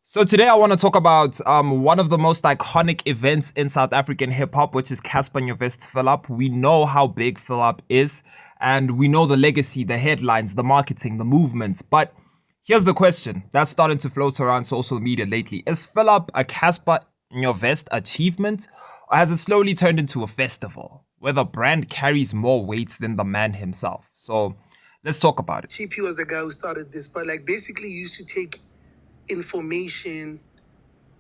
So today I want to talk about one of the most iconic events in South African hip-hop, which is Cassper Nyovest Fill Up. We know how big Fill Up is, and we know the legacy, the headlines, the marketing, the movements. But here's the question that's starting to float around social media lately. Is Fill Up a Cassper Nyovest achievement, or has it slowly turned into a festival, where the brand carries more weight than the man himself? So let's talk about it. TP was the guy who started this, but basically you used to take information,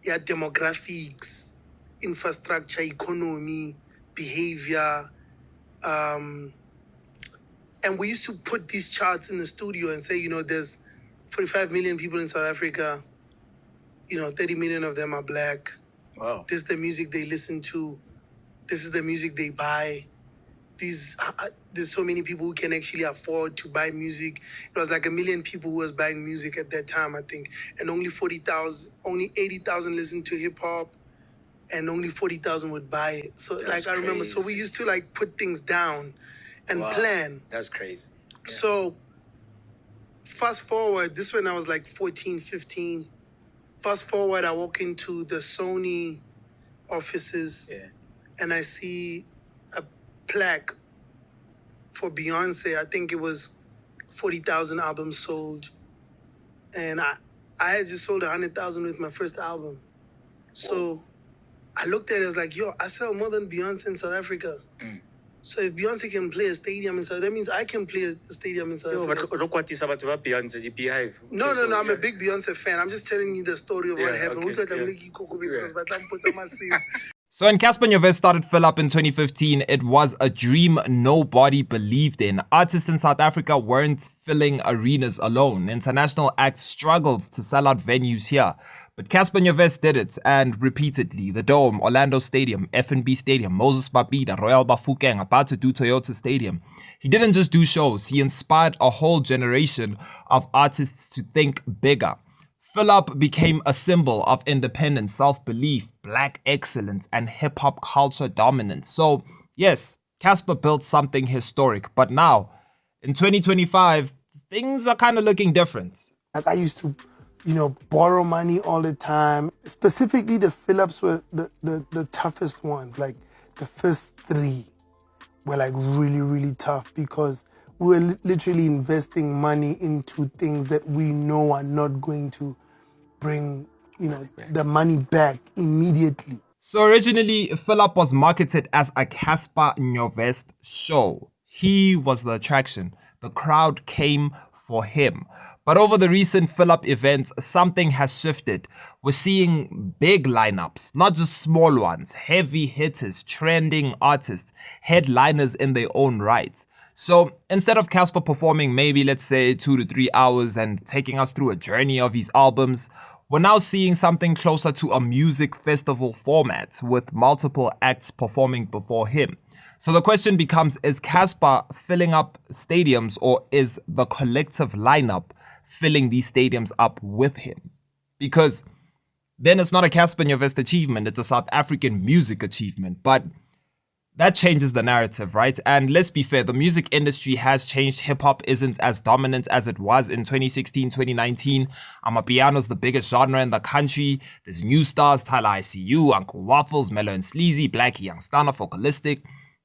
demographics, infrastructure, economy, behavior, and we used to put these charts in the studio and say, there's 45 million people in South Africa, 30 million of them are black. Wow. This is the music they listen to. This is the music they buy. There's so many people who can actually afford to buy music. It was like 1 million people who was buying music at that time, I think, and only 80,000 listened to hip hop, and only 40,000 would buy it. So That's I remember, so we crazy. used to put things down and Wow. plan. That's crazy. Yeah. So fast forward, this when I was 14, 15. Fast forward, I walk into the Sony offices and I see a plaque for Beyonce. I think it was 40,000 albums sold. And I had just sold 100,000 with my first album. So I looked at it, I was like, yo, I sell more than Beyonce in South Africa. So if Beyonce can play a stadium in South, that means I can play a stadium in South Africa. No, I'm a big Beyonce fan. I'm just telling you the story of what happened. So when Cassper Nyovest started Fill Up in 2015, it was a dream nobody believed in. Artists in South Africa weren't filling arenas alone. International acts struggled to sell out venues here. But Cassper Nyovest did it, and repeatedly. The Dome, Orlando Stadium, FNB Stadium, Moses Mabhida, Royal Bafokeng, about to do Toyota Stadium. He didn't just do shows, he inspired a whole generation of artists to think bigger. Fill Up became a symbol of independence, self-belief, black excellence, and hip-hop culture dominance. So, yes, Cassper built something historic, but now, in 2025, things are kind of looking different. I used to, borrow money all the time. Specifically, the fill-ups were the toughest ones. The first 3 were really, really tough because we were literally investing money into things that we know are not going to bring, the money back immediately. So originally, Fill Up was marketed as a Cassper Nyovest show. He was the attraction. The crowd came for him. But over the recent Fill Up events, something has shifted. We're seeing big lineups, not just small ones, heavy hitters, trending artists, headliners in their own right. So instead of Cassper performing maybe, let's say, 2 to 3 hours and taking us through a journey of his albums, we're now seeing something closer to a music festival format with multiple acts performing before him. So the question becomes, is Cassper filling up stadiums, or is the collective lineup filling these stadiums up with him? Because then it's not a Cassper Nyovest achievement, it's a South African music achievement. But that changes the narrative, right? And let's be fair, the music industry has changed. Hip-hop isn't as dominant as it was in 2016, 2019. Amapiano's the biggest genre in the country. There's new stars, Tyler ICU, Uncle Waffles, Mellow and Sleazy, Blackie, Young Stunner, Focalistic.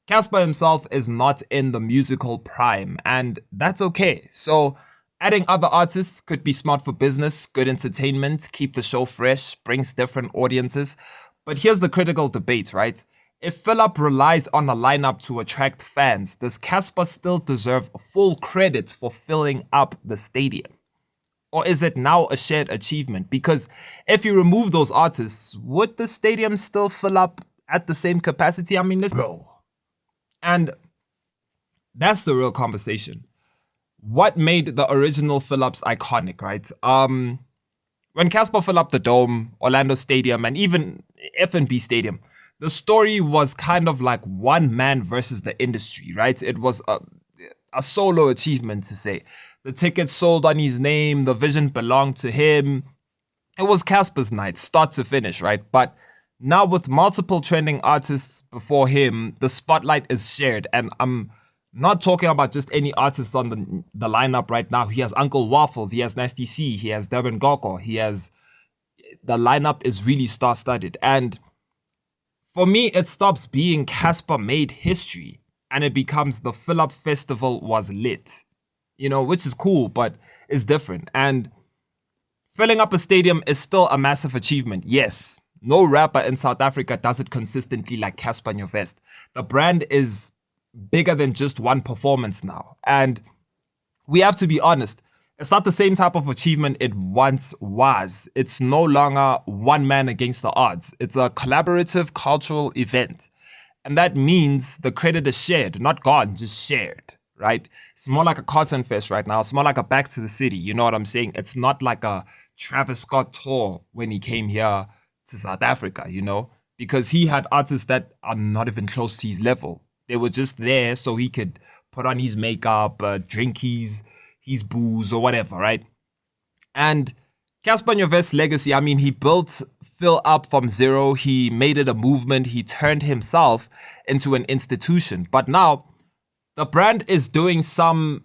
Cassper himself is not in the musical prime, and that's okay. So adding other artists could be smart for business, good entertainment, keep the show fresh, brings different audiences. But here's the critical debate, right? If Fill Up relies on a lineup to attract fans, does Cassper still deserve full credit for filling up the stadium? Or is it now a shared achievement? Because if you remove those artists, would the stadium still fill up at the same capacity? I mean, let's go. And that's the real conversation. What made the original Fill Ups iconic, right? When Cassper Fill Up the Dome, Orlando Stadium, and even FNB Stadium, the story was kind of like one man versus the industry, right? It was a solo achievement, to say. The tickets sold on his name, the vision belonged to him. It was Cassper's night, start to finish, right? But now with multiple trending artists before him, the spotlight is shared. And I'm not talking about just any artists on the lineup right now. He has Uncle Waffles, he has Nasty C, he has DBN Gogo, he has the lineup is really star-studded. And for me, it stops being Cassper made history and it becomes the Fill-Up Festival was lit. You know, which is cool, but it's different. And filling up a stadium is still a massive achievement. Yes, no rapper in South Africa does it consistently like Cassper Nyovest. The brand is bigger than just one performance now. And we have to be honest, it's not the same type of achievement it once was. It's no longer one man against the odds. It's a collaborative cultural event. And that means the credit is shared, not gone, just shared, right? It's more like a cotton fest right now. It's more like a back to the city. You know what I'm saying? It's not like a Travis Scott tour when he came here to South Africa, you know, because he had artists that are not even close to his level. They were just there so he could put on his makeup, drink his booze or whatever, right? And Cassper Nyovest's legacy, I mean, he built Fill Up from zero. He made it a movement. He turned himself into an institution. But now the brand is doing some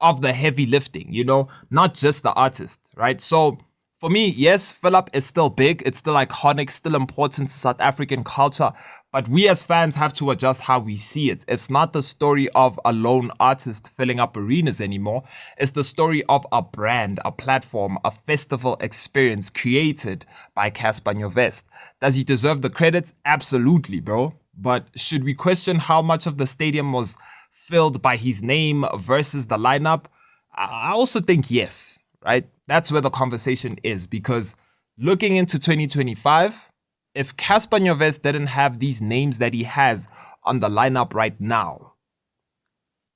of the heavy lifting, you know, not just the artist, right? So for me, yes, Fill Up is still big. It's still iconic, still important to South African culture. But we as fans have to adjust how we see it. It's not the story of a lone artist filling up arenas anymore. It's the story of a brand, a platform, a festival experience created by Cassper Nyovest. Does he deserve the credits? Absolutely, bro. But should we question how much of the stadium was filled by his name versus the lineup? I also think yes, right? That's where the conversation is, because looking into 2025, if Cassper Nyovest didn't have these names that he has on the lineup right now,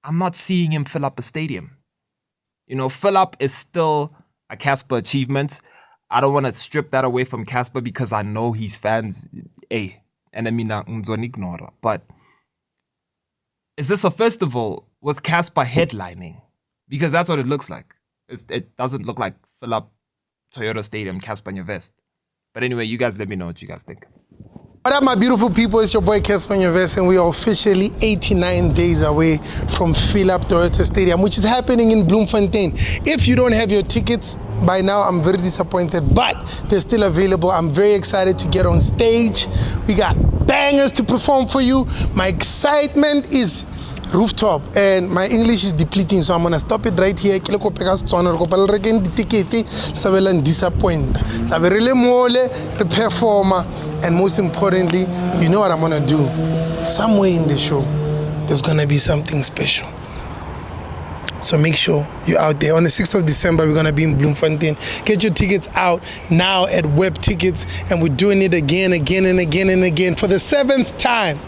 I'm not seeing him fill up a stadium. You know, Fill Up is still a Cassper achievement. I don't want to strip that away from Cassper because I know his fans, and I mean, ignore. But is this a festival with Cassper headlining? Because that's what it looks like. It doesn't look like Fill Up Toyota Stadium, Cassper Nyovest. But anyway, you guys let me know what you guys think. What up, my beautiful people? It's your boy Cassper Nyovest, and we are officially 89 days away from Fill Up Toyota Stadium, which is happening in Bloemfontein. If you don't have your tickets by now, I'm very disappointed, but they're still available. I'm very excited to get on stage. We got bangers to perform for you. My excitement is rooftop, and my English is depleting, so I'm gonna stop it right here. Kile ko peka Setswana, re kopela re rekeng ditikete, sa belang disappoint. Sa be re le mole, re performa, and most importantly, you know what I'm gonna do? Somewhere in the show, there's gonna be something special. So make sure you're out there. On the 6th of December, we're gonna be in Bloemfontein. Get your tickets out now at Web Tickets, and we're doing it again for the 7th time.